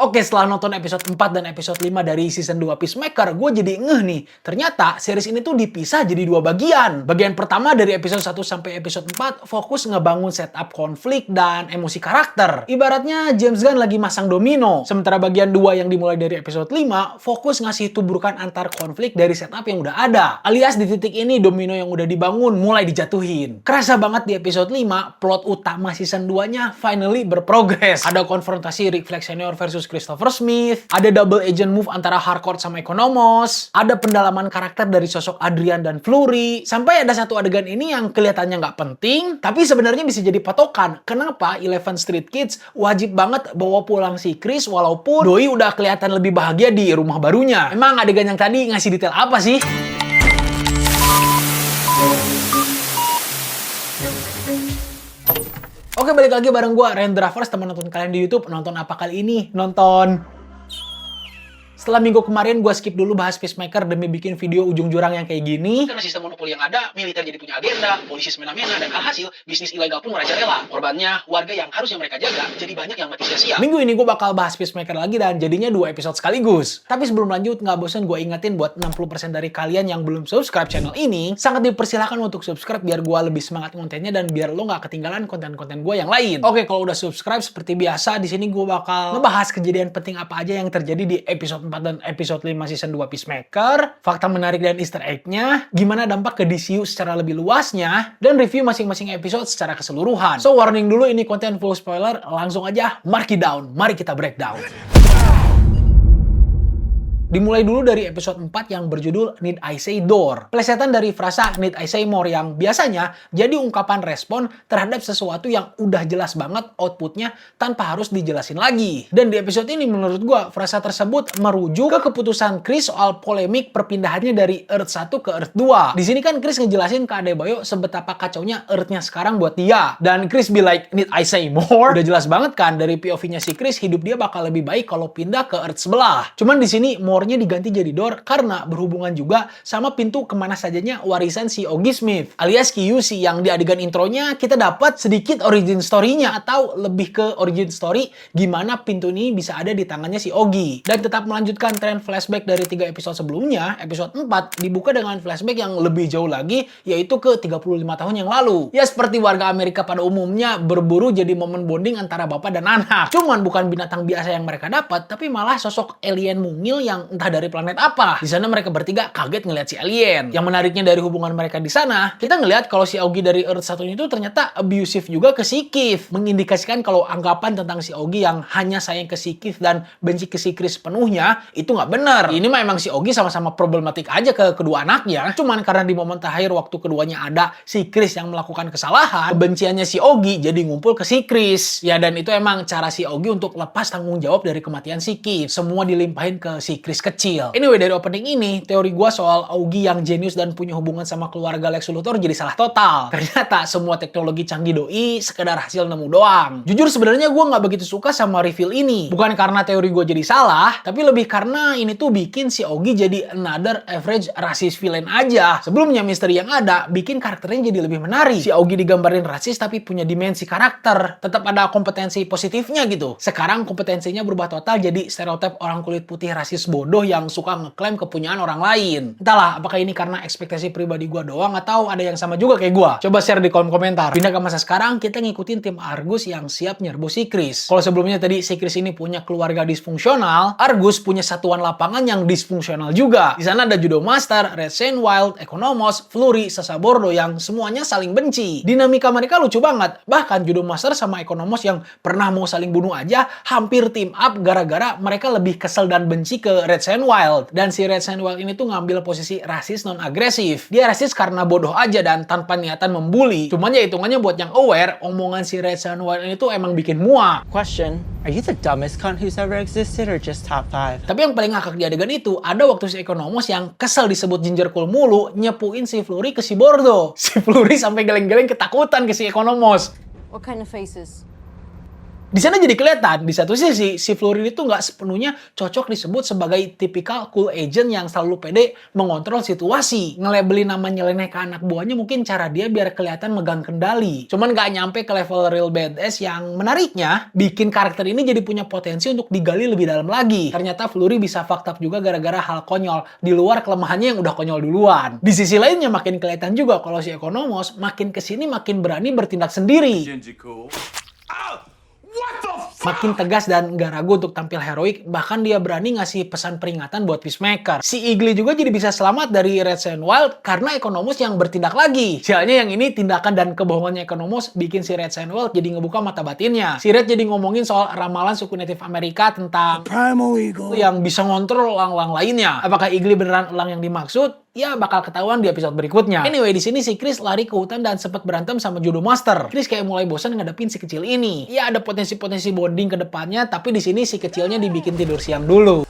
Oke, setelah nonton episode 4 dan episode 5 dari season 2 Peacemaker, gue jadi ngeh nih. Ternyata series ini tuh dipisah jadi dua bagian. Bagian pertama dari episode 1 sampai episode 4 fokus ngebangun setup konflik dan emosi karakter. Ibaratnya James Gunn lagi masang domino. Sementara bagian 2 yang dimulai dari episode 5 fokus ngasih tuburkan antar konflik dari setup yang udah ada. Alias di titik ini domino yang udah dibangun mulai dijatuhin. Kerasa banget di episode 5, plot utama season 2-nya finally berprogres. Ada konfrontasi Rick Flag Senior versus Christopher Smith, ada double agent move antara Harcourt sama Economos, ada pendalaman karakter dari sosok Adrian dan Flurry, sampai ada satu adegan ini yang kelihatannya nggak penting, tapi sebenarnya bisa jadi patokan kenapa Eleven Street Kids wajib banget bawa pulang si Chris walaupun doi udah kelihatan lebih bahagia di rumah barunya. Emang adegan yang tadi ngasih detail apa sih? Oke, balik lagi bareng gue, Rendravers, teman nonton kalian di YouTube. Nonton apa kali ini? Nonton... Setelah minggu kemarin gue skip dulu bahas Peacemaker demi bikin video ujung jurang yang kayak gini. Karena sistem monopoli yang ada, militer jadi punya agenda, polisi semena-mena, dan alhasil bisnis ilegal pun merajalela. Korbannya, warga yang harusnya mereka jaga, jadi banyak yang mati sia-sia. Minggu ini gue bakal bahas Peacemaker lagi dan jadinya 2 episode sekaligus. Tapi sebelum lanjut, nggak bosan gue ingetin buat 60% dari kalian yang belum subscribe channel ini, sangat dipersilahkan untuk subscribe biar gue lebih semangat kontennya dan biar lo nggak ketinggalan konten-konten gue yang lain. Oke, kalau udah subscribe seperti biasa, di sini gue bakal ngebahas kejadian penting apa aja yang terjadi di episode 4 dan episode 5 season 2 Peacemaker, fakta menarik dan easter egg-nya, gimana dampak ke DCU secara lebih luasnya, dan review masing-masing episode secara keseluruhan. So, warning dulu, ini konten full spoiler, langsung aja mark it down, mari kita breakdown. Dimulai dulu dari episode 4 yang berjudul Need I Say Door. Plesetan dari frasa Need I Say More yang biasanya jadi ungkapan respon terhadap sesuatu yang udah jelas banget outputnya tanpa harus dijelasin lagi. Dan di episode ini menurut gua frasa tersebut merujuk ke keputusan Chris soal polemik perpindahannya dari Earth 1 ke Earth 2. Di sini kan Chris ngejelasin ke Adebayo sebetapa kacaunya Earth-nya sekarang buat dia. Dan Chris be like, Need I Say More? Udah jelas banget kan dari POV-nya si Chris, hidup dia bakal lebih baik kalau pindah ke Earth sebelah. Cuman di sini more-nya diganti jadi door karena berhubungan juga sama pintu kemana sajanya warisan si Oggy Smith alias QC yang di adegan intronya kita dapat sedikit origin story-nya atau lebih ke origin story gimana pintu ini bisa ada di tangannya si Oggy. Dan tetap melanjutkan tren flashback dari 3 episode sebelumnya, episode 4 dibuka dengan flashback yang lebih jauh lagi yaitu ke 35 tahun yang lalu. Ya seperti warga Amerika pada umumnya berburu jadi momen bonding antara bapak dan anak. Cuman bukan binatang biasa yang mereka dapat tapi malah sosok alien mungil yang entah dari planet apa. Di sana mereka bertiga kaget ngelihat si alien. Yang menariknya dari hubungan mereka di sana, kita ngelihat kalau si Oggy dari Earth 1 itu ternyata abusive juga ke si Keith. Mengindikasikan kalau anggapan tentang si Oggy yang hanya sayang ke si Keith dan benci ke si Chris penuhnya, itu nggak bener. Ini mah emang si Oggy sama-sama problematik aja ke kedua anaknya. Cuman karena di momen terakhir waktu keduanya ada si Chris yang melakukan kesalahan, kebenciannya si Oggy jadi ngumpul ke si Chris. Ya dan itu emang cara si Oggy untuk lepas tanggung jawab dari kematian si Keith. Semua dilimpahin ke si Chris kecil. Anyway, dari opening ini, teori gue soal Oggy yang jenius dan punya hubungan sama keluarga Lex Luthor jadi salah total. Ternyata semua teknologi canggih doi sekedar hasil nemu doang. Jujur sebenarnya gue nggak begitu suka sama reveal ini. Bukan karena teori gue jadi salah, tapi lebih karena ini tuh bikin si Oggy jadi another average racist villain aja. Sebelumnya misteri yang ada bikin karakternya jadi lebih menarik. Si Oggy digambarin rasis tapi punya dimensi karakter. Tetap ada kompetensi positifnya gitu. Sekarang kompetensinya berubah total jadi stereotip orang kulit putih rasis bodoh yang suka ngeklaim kepunyaan orang lain. Entahlah, apakah ini karena ekspektasi pribadi gua doang atau ada yang sama juga kayak gua? Coba share di kolom komentar. Pindah ke masa sekarang, kita ngikutin tim Argus yang siap nyerbu si Chris. Kalau sebelumnya tadi si Chris ini punya keluarga disfungsional, Argus punya satuan lapangan yang disfungsional juga. Di sana ada Judo Master, Red Shane Wild, Economos, Flurry, Sasha Bordo yang semuanya saling benci. Dinamika mereka lucu banget. Bahkan Judo Master sama Economos yang pernah mau saling bunuh aja hampir team up gara-gara mereka lebih kesel dan benci ke Red Shane Wild. Dan si Red Shane Wild ini tuh ngambil posisi rasis non-agresif. Dia rasis karena bodoh aja dan tanpa niatan membuli. Cuman ya hitungannya buat yang aware, omongan si Red Shane Wild ini tuh emang bikin muak. Question, are you the dumbest cunt who's ever existed or just top 5? Tapi yang paling ngakak di adegan itu, ada waktu si Economos yang kesel disebut ginger cool mulu, nyepuin si Flurry ke si Bordo. Si Flurry sampai geleng-geleng ketakutan ke si Economos. What kind of faces? Di sana jadi kelihatan, di satu sisi, si Flurry itu nggak sepenuhnya cocok disebut sebagai tipikal cool agent yang selalu pede mengontrol situasi. Ngelabelin nama nyeleneh ke anak buahnya mungkin cara dia biar kelihatan megang kendali. Cuman nggak nyampe ke level real badass yang menariknya, bikin karakter ini jadi punya potensi untuk digali lebih dalam lagi. Ternyata Flurry bisa fucked up juga gara-gara hal konyol, di luar kelemahannya yang udah konyol duluan. Di sisi lainnya makin kelihatan juga kalau si Economos makin kesini makin berani bertindak sendiri. Makin tegas dan nggak ragu untuk tampil heroik, bahkan dia berani ngasih pesan peringatan buat Peacemaker. Si Igli juga jadi bisa selamat dari Red Sandwild karena Economos yang bertindak lagi. Sialnya yang ini tindakan dan kebohongannya Economos bikin si Red Sandwild jadi ngebuka mata batinnya. Si Red jadi ngomongin soal ramalan suku Native Amerika tentang Primal Eagle yang bisa ngontrol elang-elang lainnya. Apakah Igli beneran elang yang dimaksud? Ya bakal ketahuan di episode berikutnya. Anyway, di sini si Chris lari ke hutan dan sempat berantem sama Judo Master. Chris kayak mulai bosan ngadepin si kecil ini. Ya ada potensi-potensi bonding ke depannya, tapi di sini si kecilnya dibikin tidur siang dulu.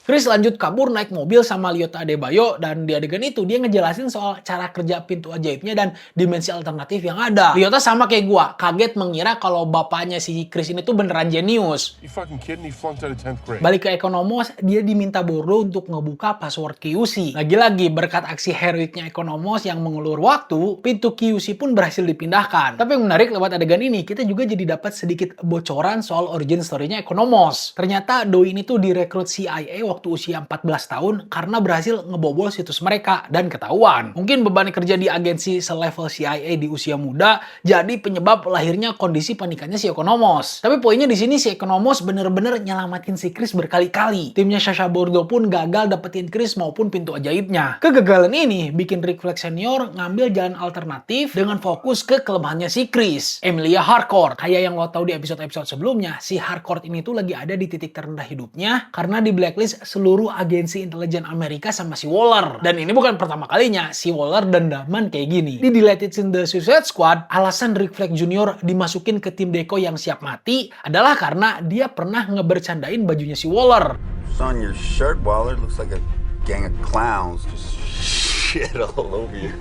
Chris lanjut kabur naik mobil sama Lyota Adebayo dan di adegan itu dia ngejelasin soal cara kerja pintu ajaibnya dan dimensi alternatif yang ada. Lyota sama kayak gua, kaget mengira kalau bapaknya si Chris ini tuh beneran jenius. You fucking kidding? He flunked out of 10th grade. Balik ke Economos, dia diminta Bordeaux untuk ngebuka password QC. Lagi-lagi berkat aksi heroiknya Economos yang mengulur waktu, pintu QC pun berhasil dipindahkan. Tapi yang menarik lewat adegan ini, kita juga jadi dapat sedikit bocoran soal origin story-nya Economos. Ternyata Doi ini tuh direkrut CIA waktu usia 14 tahun karena berhasil ngebobol situs mereka dan ketahuan. Mungkin beban kerja di agensi selevel CIA di usia muda jadi penyebab lahirnya kondisi panikannya si Economos. Tapi poinnya di sini si Economos bener-bener nyelamatin si Chris berkali-kali. Timnya Sasha Bordeaux pun gagal dapetin Chris maupun pintu ajaibnya. Kegagalan ini bikin Rick Flag Senior ngambil jalan alternatif dengan fokus ke kelemahannya si Chris, Emilia Harcourt. Kayak yang lo tahu di episode-episode sebelumnya, si Harcourt ini tuh lagi ada di titik terendah hidupnya karena di blacklist seluruh agensi intelijen Amerika sama si Waller. Dan ini bukan pertama kalinya si Waller dendaman kayak gini. Di Deleted in the Suicide Squad, alasan Rick Flag Jr. dimasukin ke tim Deco yang siap mati adalah karena dia pernah ngebercandain bajunya si Waller. On your shirt, Waller, looks like a gang of clowns just shit all over you.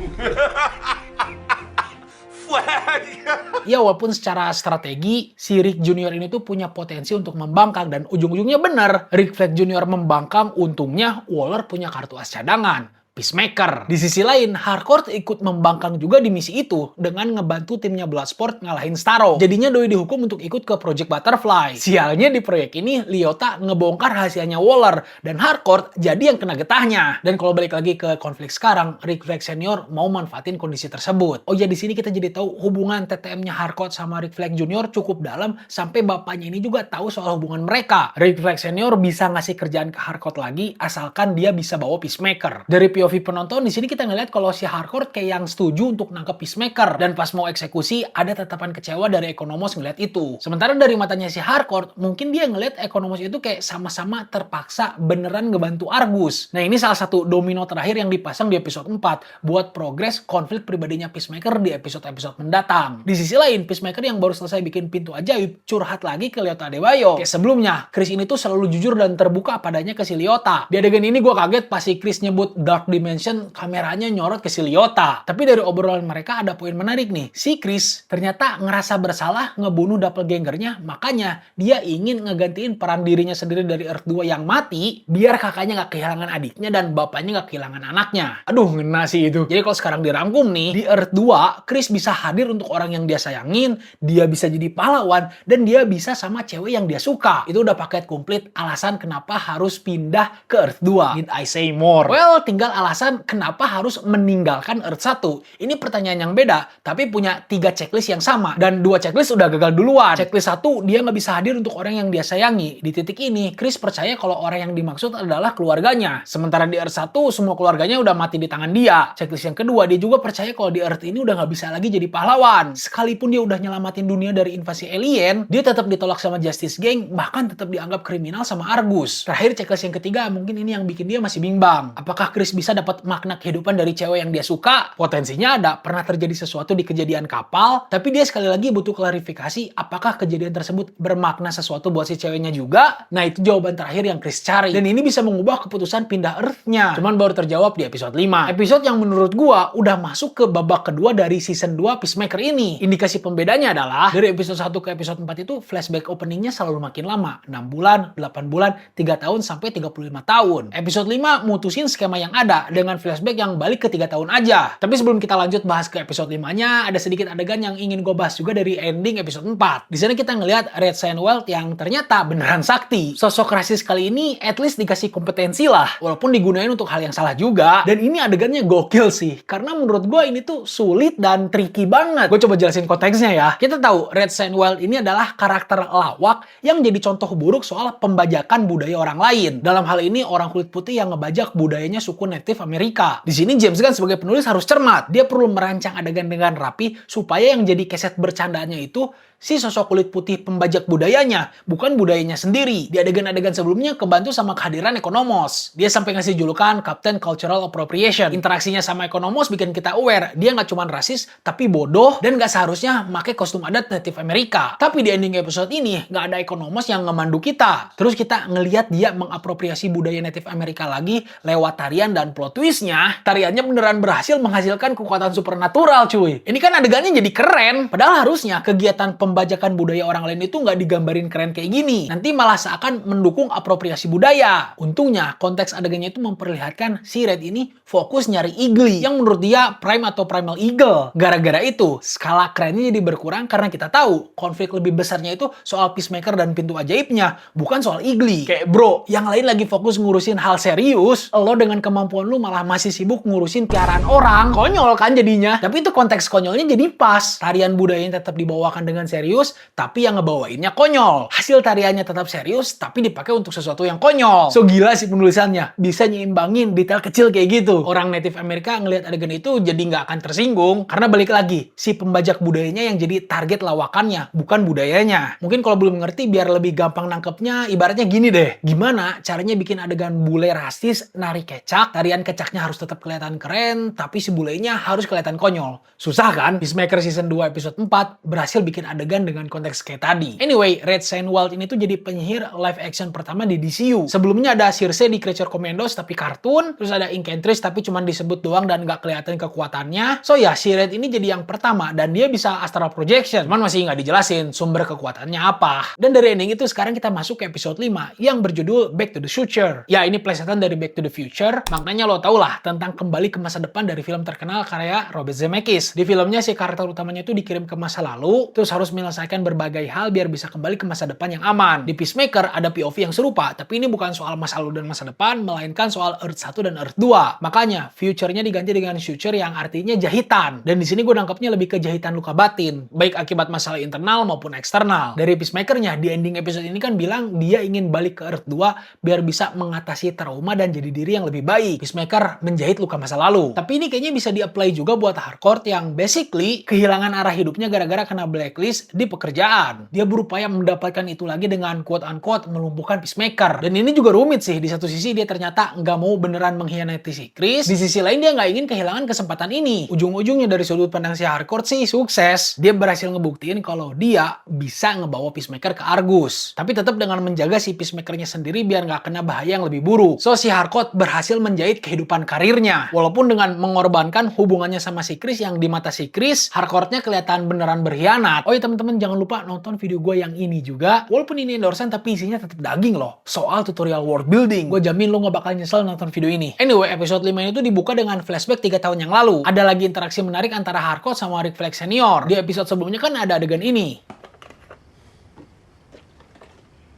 Ya walaupun secara strategi si Rick Junior ini tuh punya potensi untuk membangkang dan ujung-ujungnya benar. Rick Flag Junior membangkang, untungnya Waller punya kartu as cadangan. Peacemaker. Di sisi lain, Harcourt ikut membangkang juga di misi itu dengan ngebantu timnya Bloodsport ngalahin Starro. Jadinya Doi dihukum untuk ikut ke Project Butterfly. Sialnya di proyek ini, Lyota ngebongkar rahasianya Waller dan Harcourt jadi yang kena getahnya. Dan kalau balik lagi ke konflik sekarang, Rick Flag Senior mau manfaatin kondisi tersebut. Oh ya, di sini kita jadi tahu hubungan TTM-nya Harcourt sama Rick Flag Junior cukup dalam sampai bapaknya ini juga tahu soal hubungan mereka. Rick Flag Senior bisa ngasih kerjaan ke Harcourt lagi asalkan dia bisa bawa Peacemaker. Dari POV penonton di sini kita ngeliat kalau si Harcourt kayak yang setuju untuk nangkep Peacemaker dan pas mau eksekusi ada tatapan kecewa dari Economos ngeliat itu. Sementara dari matanya si Harcourt mungkin dia ngeliat Economos itu kayak sama-sama terpaksa beneran ngebantu Argus. Nah ini salah satu domino terakhir yang dipasang di episode 4 buat progres konflik pribadinya Peacemaker di episode-episode mendatang. Di sisi lain Peacemaker yang baru selesai bikin pintu ajaib curhat lagi ke Lyota Adebayo. Kayak sebelumnya Chris ini tuh selalu jujur dan terbuka padanya ke si Lyota. Di adegan ini gue kaget pas si Chris nyebut Dark Dimension kameranya nyorot ke si Lyota. Tapi dari obrolan mereka ada poin menarik nih. Si Chris ternyata ngerasa bersalah ngebunuh doppelgangernya, makanya dia ingin ngegantiin peran dirinya sendiri dari Earth 2 yang mati biar kakaknya gak kehilangan adiknya dan bapaknya gak kehilangan anaknya. Aduh ngena sih itu. Jadi kalau sekarang dirangkum nih, di Earth 2 Chris bisa hadir untuk orang yang dia sayangin, dia bisa jadi pahlawan, dan dia bisa sama cewek yang dia suka. Itu udah paket komplit alasan kenapa harus pindah ke Earth 2. Need I say more? Well, tinggal alasan kenapa harus meninggalkan Earth 1. Ini pertanyaan yang beda, tapi punya 3 checklist yang sama. Dan 2 checklist udah gagal duluan. Checklist 1, dia nggak bisa hadir untuk orang yang dia sayangi. Di titik ini, Chris percaya kalau orang yang dimaksud adalah keluarganya. Sementara di Earth 1, semua keluarganya udah mati di tangan dia. Checklist yang kedua, dia juga percaya kalau di Earth ini udah nggak bisa lagi jadi pahlawan. Sekalipun dia udah nyelamatin dunia dari invasi alien, dia tetap ditolak sama Justice Gang, bahkan tetap dianggap kriminal sama Argus. Terakhir, checklist yang ketiga, mungkin ini yang bikin dia masih bimbang. Apakah Chris bisa bisa dapat makna kehidupan dari cewek yang dia suka. Potensinya ada pernah terjadi sesuatu di kejadian kapal, tapi dia sekali lagi butuh klarifikasi apakah kejadian tersebut bermakna sesuatu buat si ceweknya juga. Nah, itu jawaban terakhir yang Chris cari. Dan ini bisa mengubah keputusan pindah Earth-nya. Cuman baru terjawab di episode 5. Episode yang menurut gua udah masuk ke babak kedua dari season 2 Peacemaker ini. Indikasi pembedanya adalah dari episode 1 ke episode 4 itu flashback openingnya selalu makin lama. 6 bulan, 8 bulan, 3 tahun, sampai 35 tahun. Episode 5 mutusin skema yang ada dengan flashback yang balik ke 3 tahun aja. Tapi sebelum kita lanjut bahas ke episode 5-nya, ada sedikit adegan yang ingin gue bahas juga dari ending episode 4. Di sana kita ngelihat Red Sandwell yang ternyata beneran sakti. Sosok rasis kali ini at least dikasih kompetensi lah, walaupun digunain untuk hal yang salah juga. Dan ini adegannya gokil sih, karena menurut gue ini tuh sulit dan tricky banget. Gue coba jelasin konteksnya ya. Kita tahu Red Sandwell ini adalah karakter lawak yang jadi contoh buruk soal pembajakan budaya orang lain. Dalam hal ini orang kulit putih yang ngebajak budayanya suku Native Amerika. Di sini James Gunn sebagai penulis harus cermat. Dia perlu merancang adegan dengan rapi supaya yang jadi keset bercandanya itu si sosok kulit putih pembajak budayanya, bukan budayanya sendiri. Di adegan-adegan sebelumnya kebantu sama kehadiran Economos. Dia sampai ngasih julukan Captain Cultural Appropriation. Interaksinya sama Economos bikin kita aware, dia nggak cuma rasis, tapi bodoh dan nggak seharusnya pakai kostum adat Native Amerika. Tapi di ending episode ini, nggak ada Economos yang ngemandu kita. Terus kita ngelihat dia mengapropriasi budaya Native Amerika lagi lewat tarian dan plot twistnya. Tariannya beneran berhasil menghasilkan kekuatan supernatural cuy. Ini kan adegannya jadi keren. Padahal harusnya kegiatan pembajakan budaya orang lain itu nggak digambarin keren kayak gini. Nanti malah seakan mendukung apropriasi budaya. Untungnya konteks adegannya itu memperlihatkan si Red ini fokus nyari Eagly yang menurut dia prime atau primal eagle. Gara-gara itu skala kerennya jadi berkurang karena kita tahu konflik lebih besarnya itu soal Peacemaker dan pintu ajaibnya, bukan soal Eagly. Kayak bro, yang lain lagi fokus ngurusin hal serius, lo dengan kemampuan lu malah masih sibuk ngurusin piaraan orang. Konyol kan jadinya. Tapi itu konteks konyolnya jadi pas. Tarian budayanya tetap dibawakan dengan serius, tapi yang ngebawainnya konyol. Hasil tariannya tetap serius, tapi dipakai untuk sesuatu yang konyol. So gila sih penulisannya. Bisa nyimbangin detail kecil kayak gitu. Orang Native Amerika ngelihat adegan itu jadi nggak akan tersinggung. Karena balik lagi, si pembajak budayanya yang jadi target lawakannya, bukan budayanya. Mungkin kalau belum ngerti, biar lebih gampang nangkepnya, ibaratnya gini deh. Gimana caranya bikin adegan bule rasis nari kecak, tarian kecaknya harus tetap kelihatan keren, tapi si bulenya harus kelihatan konyol. Susah kan? Peacemaker season 2 episode 4 berhasil bikin adegan dengan konteks kayak tadi. Anyway, Red Sandwell ini tuh jadi penyihir live action pertama di DCU. Sebelumnya ada Circe di Creature Commandos tapi kartun, terus ada Enchantress tapi cuma disebut doang dan nggak kelihatan kekuatannya. So ya, si Red ini jadi yang pertama dan dia bisa astral projection. Cuman masih nggak dijelasin sumber kekuatannya apa. Dan dari ending itu sekarang kita masuk ke episode 5 yang berjudul Back to the Future. Ya, ini plesetan dari Back to the Future. Maknanya lo tau lah tentang kembali ke masa depan dari film terkenal karya Robert Zemeckis. Di filmnya si karakter utamanya itu dikirim ke masa lalu, terus harus menyelesaikan berbagai hal biar bisa kembali ke masa depan yang aman. Di Peacemaker ada POV yang serupa, tapi ini bukan soal masa lalu dan masa depan, melainkan soal Earth 1 dan Earth 2. Makanya, future-nya diganti dengan future yang artinya jahitan. Dan di sini gue nangkepnya lebih ke jahitan luka batin, baik akibat masalah internal maupun eksternal. Dari Peacemaker-nya, di ending episode ini kan bilang dia ingin balik ke Earth 2 biar bisa mengatasi trauma dan jadi diri yang lebih baik. Peacemaker menjahit luka masa lalu. Tapi ini kayaknya bisa di-apply juga buat Harcourt yang basically kehilangan arah hidupnya gara-gara kena blacklist di pekerjaan. Dia berupaya mendapatkan itu lagi dengan quote-unquote melumpuhkan Peacemaker. Dan ini juga rumit sih. Di satu sisi dia ternyata nggak mau beneran mengkhianati si Chris. Di sisi lain dia nggak ingin kehilangan kesempatan ini. Ujung-ujungnya dari sudut pandang si Harcourt sih sukses. Dia berhasil ngebuktiin kalau dia bisa ngebawa Peacemaker ke Argus. Tapi tetap dengan menjaga si Peacemaker-nya sendiri biar nggak kena bahaya yang lebih buruk. So si Harcourt berhasil menjahit kehidupan karirnya. Walaupun dengan mengorbankan hubungannya sama si Chris yang di mata si Chris, Harcourt-nya kelihatan beneran berkhianat. Oh ya teman-teman, jangan lupa nonton video gue yang ini juga. Walaupun ini endorsean tapi isinya tetap daging loh. Soal tutorial world building. Gue jamin lo gak bakal nyesel nonton video ini. Anyway, episode 5 ini tuh dibuka dengan flashback 3 tahun yang lalu. Ada lagi interaksi menarik antara Harcourt sama Rick Flag Senior. Di episode sebelumnya kan ada adegan ini.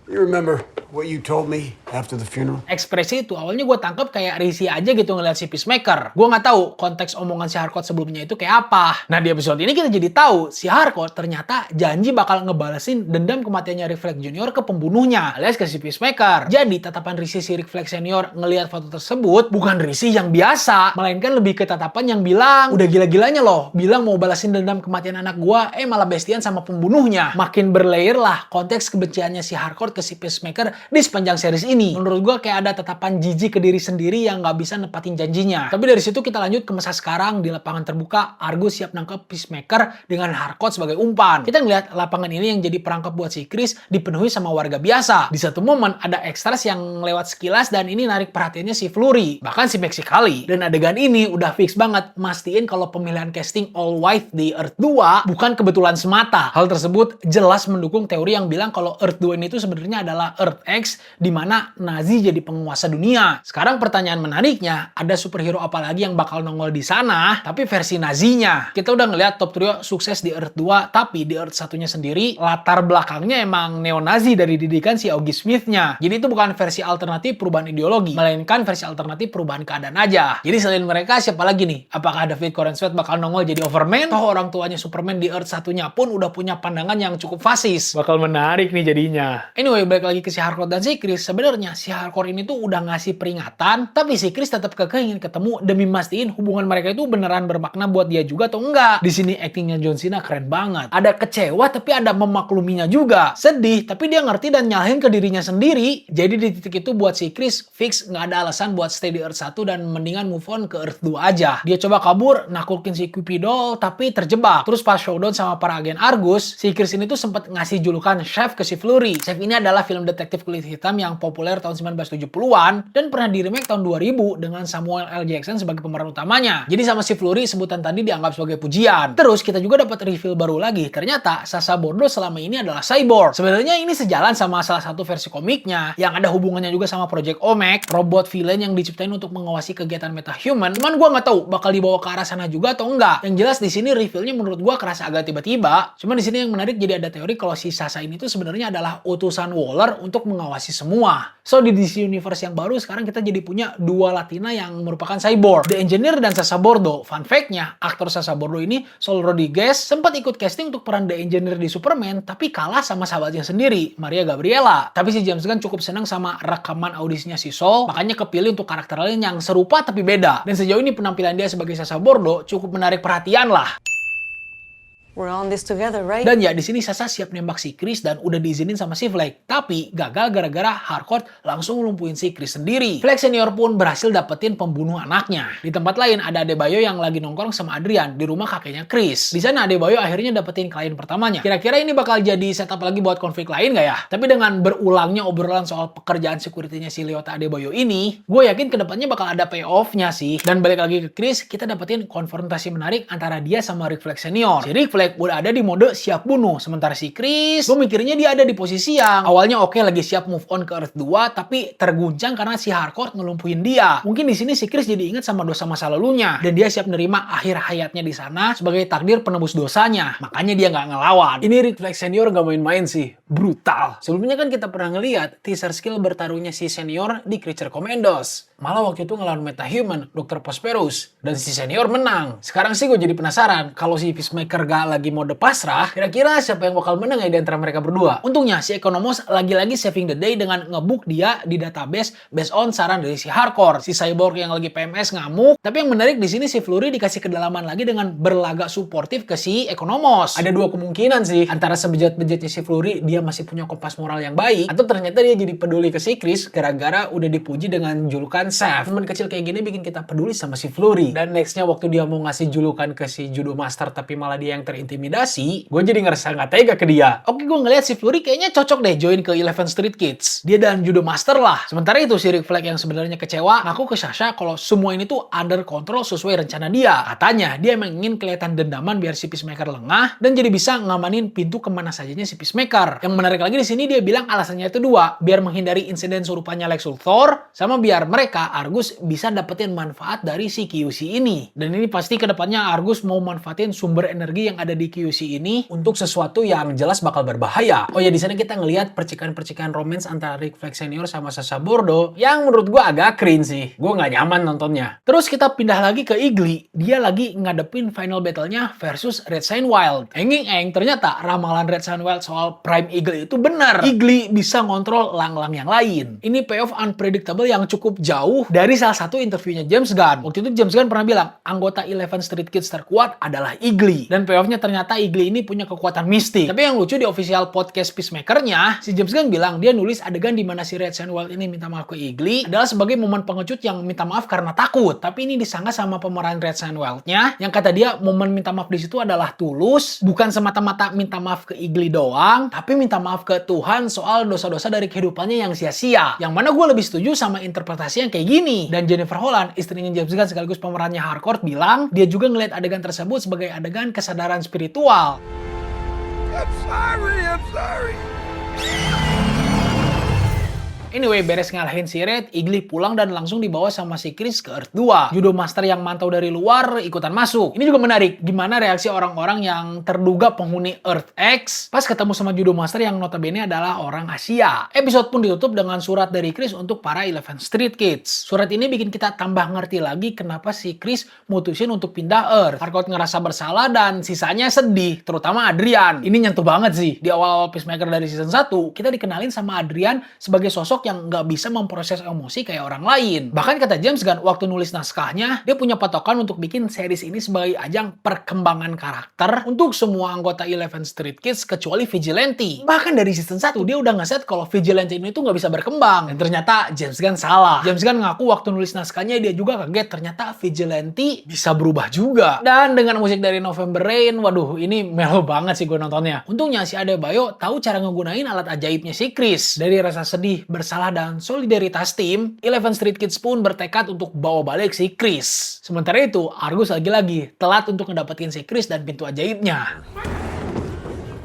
You remember what you told me after the funeral? Ekspresi itu awalnya gue tangkap kayak risih aja gitu ngeliat si Peacemaker. Gue nggak tahu konteks omongan si Harcourt sebelumnya itu kayak apa. Nah di episode ini kita jadi tahu si Harcourt ternyata janji bakal ngebalesin dendam kematiannya Rick Flag Jr. ke pembunuhnya alias ke si Peacemaker. Jadi tatapan risih si Rick Flag Senior ngelihat foto tersebut bukan risih yang biasa, melainkan lebih ke tatapan yang bilang udah gila-gilanya loh, bilang mau balasin dendam kematian anak gue, malah bestian sama pembunuhnya. Makin berlayer lah konteks kebenciannya si Harcourt ke si Peacemaker di sepanjang series ini. Menurut gue kayak ada tatapan jijik ke diri sendiri yang nggak bisa nepatin janjinya. Tapi dari situ kita lanjut ke masa sekarang. Di lapangan terbuka, Argus siap nangkep Peacemaker dengan Harcourt sebagai umpan. Kita ngeliat lapangan ini yang jadi perangkap buat si Chris dipenuhi sama warga biasa. Di satu momen ada extras yang lewat sekilas dan ini narik perhatiannya si Flurry, bahkan si Mexicali. Dan adegan ini udah fix banget mastiin kalau pemilihan casting all white di Earth 2 bukan kebetulan semata. Hal tersebut jelas mendukung teori yang bilang kalau Earth 2 ini tuh sebenarnya adalah Earth X di mana Nazi jadi penguasa dunia. Sekarang pertanyaan menariknya, ada superhero apa lagi yang bakal nongol di sana tapi versi Nazinya? Kita udah ngeliat top trio sukses di Earth 2, tapi di Earth satunya sendiri latar belakangnya emang neo-Nazi dari didikan si August Smith-nya. Jadi itu bukan versi alternatif perubahan ideologi, melainkan versi alternatif perubahan keadaan aja. Jadi selain mereka siapa lagi nih? Apakah David Corenswet bakal nongol jadi Overman? Toh orang tuanya Superman di Earth satunya pun udah punya pandangan yang cukup fasis. Bakal menarik nih jadinya. Anyway, balik lagi ke si Harcourt dan si Chris. Sebenarnya si Harcourt ini tuh udah ngasih peringatan, tapi si Chris tetap kekeh ingin ketemu demi mastiin hubungan mereka itu beneran bermakna buat dia juga atau enggak. Di sini aktingnya John Cena keren banget. Ada kecewa tapi ada memakluminya juga. Sedih tapi dia ngerti dan nyalahin ke dirinya sendiri. Jadi di titik itu buat si Chris fix nggak ada alasan buat stay di Earth 1 dan mendingan move on ke Earth 2 aja. Dia coba kabur, naklukin si Cupidol tapi terjebak. Terus pas showdown sama para agen Argus, si Chris ini tuh sempat ngasih julukan Chef ke si Flurry. Chef ini adalah film detektif kulit hitam yang populer tahun 1970-an dan pernah di remake tahun 2000 dengan Samuel L. Jackson sebagai pemeran utamanya. Jadi sama si Flurry sebutan tadi dianggap sebagai pujian. Terus kita juga dapat reveal baru lagi. Ternyata Sasha Bordo selama ini adalah cyborg. Sebenarnya ini sejalan sama salah satu versi komiknya yang ada hubungannya juga sama Project Omek, robot villain yang diciptain untuk mengawasi kegiatan metahuman. Cuman gue nggak tahu bakal dibawa ke arah sana juga atau enggak. Yang jelas di sini revealnya menurut gue kerasa agak tiba-tiba. Cuman di sini yang menarik jadi ada teori kalau si Sasha ini tuh sebenarnya adalah utusan Waller untuk mengawasi semua. So di DC Universe yang baru sekarang kita jadi punya dua Latina yang merupakan cyborg, The Engineer dan Sasha Bordo. Fun fact-nya, aktor Sasha Bordo ini, Sol Rodriguez, sempat ikut casting untuk peran The Engineer di Superman, tapi kalah sama sahabatnya sendiri, Maria Gabriela. Tapi si James Gunn cukup senang sama rekaman audisinya si Sol, makanya kepilih untuk karakter lain yang serupa tapi beda. Dan sejauh ini penampilan dia sebagai Sasha Bordo cukup menarik perhatian lah. We're on this together, right? Dan ya di sini Sasha siap nembak si Chris dan udah diizinin sama si Fleck, tapi gagal gara-gara Harcourt langsung lumpuhin si Chris sendiri. Fleck senior pun berhasil dapetin pembunuh anaknya. Di tempat lain ada Adebayo yang lagi nongkrong sama Adrian di rumah kakeknya Chris. Di sana Adebayo akhirnya dapetin klien pertamanya. Kira-kira ini bakal jadi setup lagi buat konflik lain gak ya? Tapi dengan berulangnya obrolan soal pekerjaan security-nya si Leota Adebayo ini, gue yakin kedepannya bakal ada payoff-nya sih. Dan balik lagi ke Chris, kita dapetin konfrontasi menarik antara dia sama Rick Fleck senior. Si Rick Fleck udah ada di mode siap bunuh, sementara si Chris, gue mikirnya dia ada di posisi yang awalnya oke lagi siap move on ke Earth 2, tapi terguncang karena si Harcourt ngelumpuhin dia. Mungkin di sini si Chris jadi ingat sama dosa masa lalunya dan dia siap nerima akhir hayatnya di sana sebagai takdir penebus dosanya. Makanya dia nggak ngelawan. Ini Rick Fleck senior nggak main-main sih, brutal. Sebelumnya kan kita pernah ngeliat teaser skill bertarungnya si senior di Creature Commandos. Malah waktu itu ngelawan metahuman, Dr. Prosperous, dan si senior menang. Sekarang sih gue jadi penasaran, kalau si Peacemaker gak lagi mode pasrah, kira-kira siapa yang bakal menang ya di antara mereka berdua? Untungnya si Economos lagi-lagi saving the day dengan ngebook dia di database based on saran dari si Harcourt. Si cyborg yang lagi PMS ngamuk, tapi yang menarik di sini si Flurry dikasih kedalaman lagi dengan berlagak suportif ke si Economos. Ada dua kemungkinan sih, antara sebejat-bejatnya si Flurry dia masih punya kompas moral yang baik, atau ternyata dia jadi peduli ke si Chris gara-gara udah dipuji dengan julukan Chef. Temen kecil kayak gini bikin kita peduli sama si Flurry. Dan nextnya waktu dia mau ngasih julukan ke si Judo Master tapi malah dia yang terintimidasi, gue jadi ngerasa nggak tega ke dia. Oke, gue ngeliat si Flurry kayaknya cocok deh join ke 11 Street Kids. Dia dan Judo Master lah. Sementara itu si Rick Fleck yang sebenarnya kecewa ngaku ke Sasha kalau semua ini tuh under control sesuai rencana dia. Katanya dia emang ingin kelihatan dendaman biar si Peacemaker lengah dan jadi bisa ngamanin pintu kemana sajanya si Peacemaker. Yang menarik lagi di sini dia bilang alasannya itu dua, biar menghindari insiden serupanya Lex Luthor sama biar mereka Argus bisa dapetin manfaat dari si QC ini. Dan ini pasti kedepannya Argus mau manfaatin sumber energi yang ada di QC ini untuk sesuatu yang jelas bakal berbahaya. Oh ya, di sana kita ngelihat percikan-percikan romance antara Rick Fleck senior sama Sasha Bordo yang menurut gua agak cringe sih. Gua nggak nyaman nontonnya. Terus kita pindah lagi ke Igli. Dia lagi ngadepin final battle-nya versus Red Sign Wild. Enging-eng, ternyata ramalan Red Sign Wild soal Prime Eagle itu benar. Igli bisa ngontrol lang-lang yang lain. Ini payoff unpredictable yang cukup jauh dari salah satu interviewnya James Gunn. Waktu itu James Gunn pernah bilang, anggota 11 Street Kids terkuat adalah Igli. Dan payoffnya Katanya ternyata Igli ini punya kekuatan mistik. Tapi yang lucu di official podcast Peacemaker-nya, si James Gunn bilang dia nulis adegan di mana si Red Sandwell ini minta maaf ke Igli adalah sebagai momen pengecut yang minta maaf karena takut. Tapi ini disangka sama pemeran Red Sandwell-nya yang kata dia momen minta maaf di situ adalah tulus, bukan semata-mata minta maaf ke Igli doang, tapi minta maaf ke Tuhan soal dosa-dosa dari kehidupannya yang sia-sia. Yang mana gue lebih setuju sama interpretasi yang kayak gini. Dan Jennifer Holland, istrinya James Gunn sekaligus pemerannya Harcourt, bilang dia juga ngeliat adegan tersebut sebagai adegan kesadaran spiritual. I'm sorry. Anyway, beres ngalahin si Red, Igli pulang dan langsung dibawa sama si Chris ke Earth 2. Judo Master yang mantau dari luar ikutan masuk. Ini juga menarik, gimana reaksi orang-orang yang terduga penghuni Earth X pas ketemu sama Judo Master yang notabene adalah orang Asia. Episode pun ditutup dengan surat dari Chris untuk para 11 Street Kids. Surat ini bikin kita tambah ngerti lagi kenapa si Chris mutusin untuk pindah Earth. Harcourt ngerasa bersalah dan sisanya sedih, terutama Adrian. Ini nyentuh banget sih. Di awal Peacemaker dari season 1, kita dikenalin sama Adrian sebagai sosok yang nggak bisa memproses emosi kayak orang lain. Bahkan kata James Gunn waktu nulis naskahnya, dia punya patokan untuk bikin series ini sebagai ajang perkembangan karakter untuk semua anggota 11 Street Kids kecuali Vigilante. Bahkan dari season 1 dia udah ngeset kalau Vigilante ini tuh nggak bisa berkembang. Dan ternyata James Gunn salah. James Gunn ngaku waktu nulis naskahnya dia juga kaget ternyata Vigilante bisa berubah juga. Dan dengan musik dari November Rain, waduh ini melo banget sih gue nontonnya. Untungnya si Adebayo tahu cara ngegunain alat ajaibnya si Chris. Dari rasa sedih, bersalah dan solidaritas tim, 11 Street Kids pun bertekad untuk bawa balik si Chris. Sementara itu, Argus lagi-lagi telat untuk ngedapetin si Chris dan pintu ajaibnya.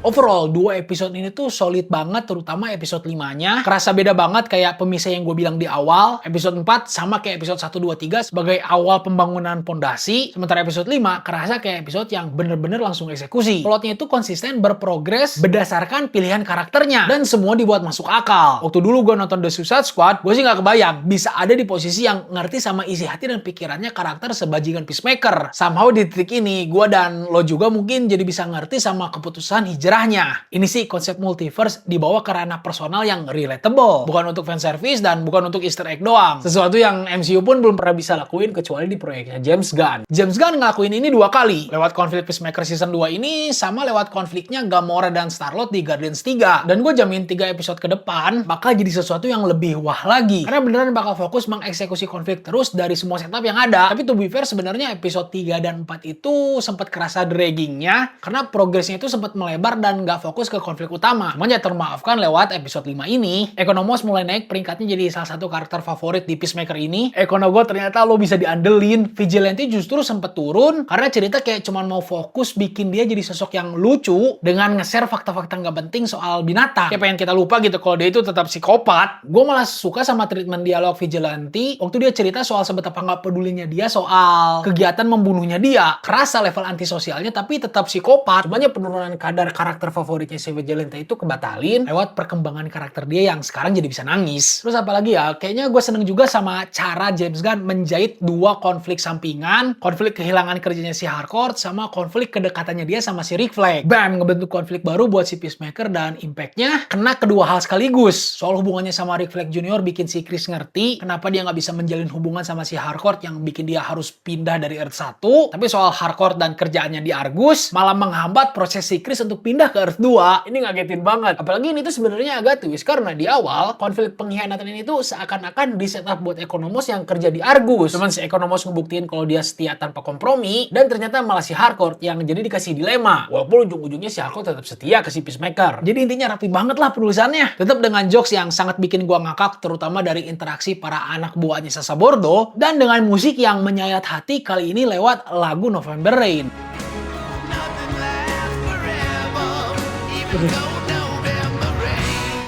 Overall, 2 episode ini tuh solid banget, terutama episode 5-nya. Kerasa beda banget kayak pemisah yang gue bilang di awal. Episode 4 sama kayak episode 1, 2, 3 sebagai awal pembangunan pondasi. Sementara episode 5 kerasa kayak episode yang bener-bener langsung eksekusi. Plotnya itu konsisten berprogres berdasarkan pilihan karakternya. Dan semua dibuat masuk akal. Waktu dulu gue nonton The Suicide Squad, gue sih gak kebayang bisa ada di posisi yang ngerti sama isi hati dan pikirannya karakter sebajingan Peacemaker. Somehow di titik ini, gue dan lo juga mungkin jadi bisa ngerti sama keputusan hijrah. Ini sih konsep multiverse dibawa ke ranah personal yang relatable. Bukan untuk fanservice dan bukan untuk easter egg doang. Sesuatu yang MCU pun belum pernah bisa lakuin kecuali di proyeknya James Gunn. James Gunn ngelakuin ini 2 kali. Lewat konflik Peacemaker season 2 ini sama lewat konfliknya Gamora dan Star-Lord di Guardians 3. Dan gue jamin 3 episode ke depan bakal jadi sesuatu yang lebih wah lagi. Karena beneran bakal fokus mengeksekusi konflik terus dari semua setup yang ada. Tapi to be fair sebenarnya episode 3 dan 4 itu sempat kerasa draggingnya karena progresnya itu sempat melebar dan nggak fokus ke konflik utama. Cuman ya termaafkan lewat episode 5 ini, Economos mulai naik peringkatnya jadi salah satu karakter favorit di Peacemaker ini. Econogo ternyata lo bisa diandelin. Vigilante justru sempat turun karena cerita kayak cuman mau fokus bikin dia jadi sosok yang lucu dengan nge-share fakta-fakta nggak penting soal binatang. Kayak pengen kita lupa gitu kalau dia itu tetap psikopat. Gue malah suka sama treatment dialog Vigilante waktu dia cerita soal sebetapa nggak pedulinya dia soal kegiatan membunuhnya dia. Kerasa level antisosialnya tapi tetap psikopat. Cuman ya penurunan kadar karakter favoritnya si Vigilante itu kebatalin lewat perkembangan karakter dia yang sekarang jadi bisa nangis. Terus apalagi ya, kayaknya gue seneng juga sama cara James Gunn menjahit 2 konflik sampingan, konflik kehilangan kerjanya si Harcourt sama konflik kedekatannya dia sama si Rick Flag. Bam, ngebentuk konflik baru buat si Peacemaker dan impactnya kena kedua hal sekaligus. Soal hubungannya sama Rick Flag Jr. bikin si Chris ngerti kenapa dia nggak bisa menjalin hubungan sama si Harcourt yang bikin dia harus pindah dari Earth 1. Tapi soal Harcourt dan kerjaannya di Argus malah menghambat proses si Chris untuk pindah ke Earth 2. Ini ngagetin banget. Apalagi ini tuh sebenarnya agak twist karena di awal konflik pengkhianatan ini tuh seakan-akan di setup buat Economos yang kerja di Argus. Cuman si Economos ngebuktiin kalau dia setia tanpa kompromi dan ternyata malah si Harcourt yang jadi dikasih dilema. Walaupun ujung-ujungnya si Harcourt tetap setia ke si Peacemaker. Jadi intinya rapi banget lah penulisannya. Tetap dengan jokes yang sangat bikin gua ngakak terutama dari interaksi para anak buahnya Sasa Bordo dan dengan musik yang menyayat hati kali ini lewat lagu November Rain.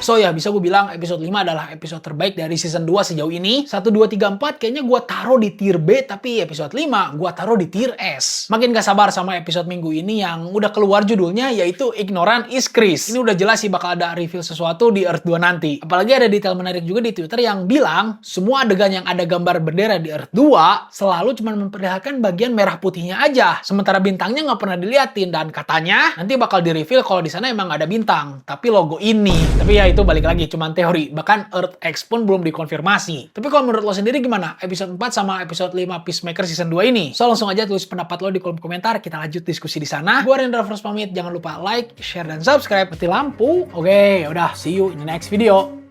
So ya, bisa gue bilang episode 5 adalah episode terbaik dari season 2 sejauh ini. 1, 2, 3, 4 kayaknya gue taruh di tier B, tapi episode 5 gue taruh di tier S. Makin gak sabar sama episode minggu ini yang udah keluar judulnya, yaitu Ignorant is Chris. Ini udah jelas sih bakal ada reveal sesuatu di Earth 2 nanti. Apalagi ada detail menarik juga di Twitter yang bilang, semua adegan yang ada gambar bendera di Earth 2 selalu cuma memperlihatkan bagian merah putihnya aja. Sementara bintangnya nggak pernah diliatin, dan katanya nanti bakal di reveal kalau di sana emang ada bintang, tapi logo ini. Tapi ya itu balik lagi, cuman teori. Bahkan Earth X pun belum dikonfirmasi. Tapi kalau menurut lo sendiri gimana? Episode 4 sama episode 5 Peacemaker season 2 ini? So, langsung aja tulis pendapat lo di kolom komentar. Kita lanjut diskusi di sana. Gue Rendra First pamit. Jangan lupa like, share, dan subscribe. Mati lampu. Oke, udah. See you in the next video.